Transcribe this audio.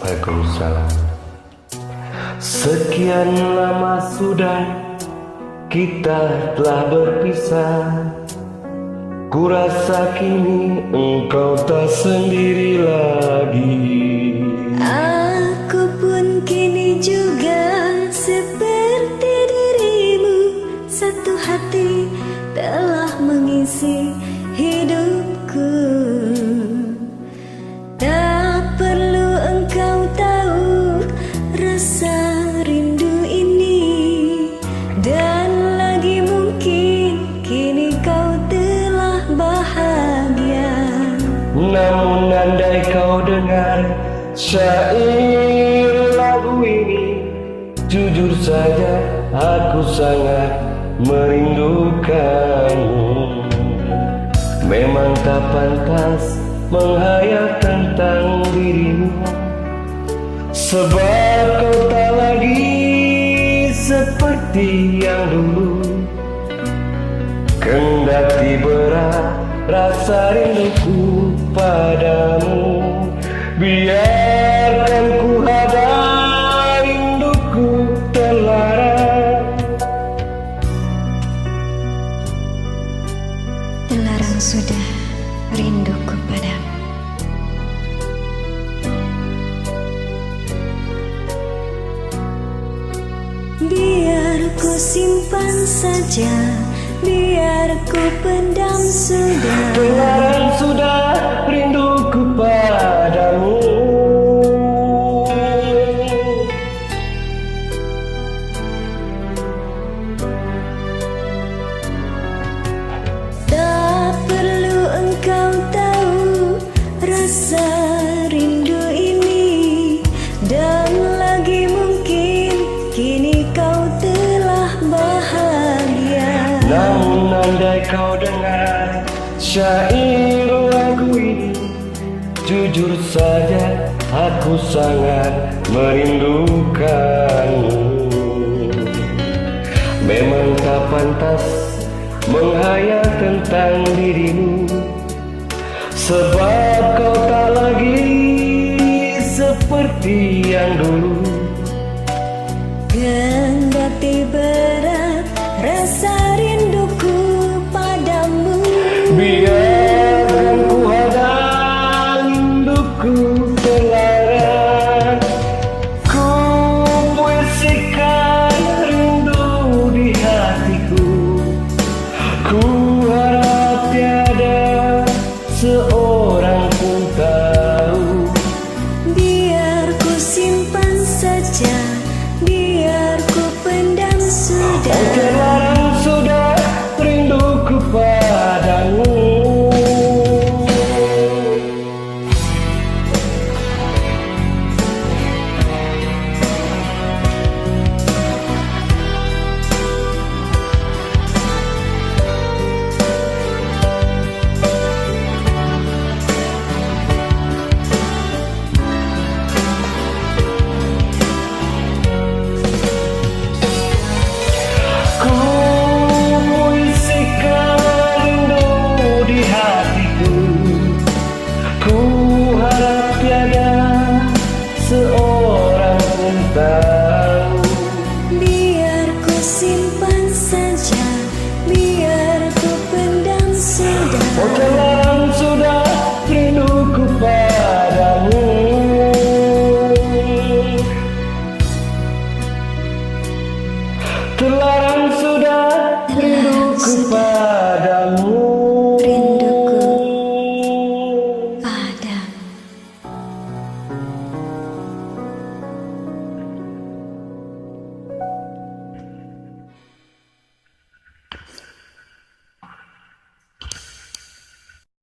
Waalaikumsalam. Sekian lama sudah kita telah berpisah. Kurasa kini engkau tak sendiri lagi. Aku pun kini juga seperti dirimu. Satu hati telah mengisi hidupku. Tak perlu engkau tahu rasa rindu ini. Dan lagi mungkin kini kau telah bahagia. Namun andai kau dengar syair lagu ini, jujur saja aku sangat merindukanmu. Memang tak pantas menghayal tentang dirimu, sebab kau tak lagi seperti yang dulu. Kendati berat rasa rinduku padamu, biarkan ku hadap rinduku terlarang. Terlarang sudah rinduku padamu. Biar ku simpan saja, biar ku pendam sudah. Terlarang sudah rinduku padamu. Tak perlu engkau tahu rasa rindu ini. Dan lagi mungkin kini kau telah bahagia. Namun andai kau dengar syair lagu ini, jujur saja aku sangat merindukanmu. Memang tak pantas menghayal tentang dirimu, sebab kau tak lagi seperti yang dulu. Kendati berat rasa rinduku padamu, Biarkan ku hadap rinduku terlarang. Ku puisikan rindu di hatiku. Ku harap tiada seorang pun tahu. biar ku simpan saja, biar ku pendam sudah. Oh, terlarang sudah rinduku padamu. Ku puisikan rindu di hatiku. Ku harap tiada seorang pun tahu. Biar ku simpan saja, biar ku pendam sudah. Oh, terlarang sudah rinduku padamu. Terlarang sudah rinduku padamu.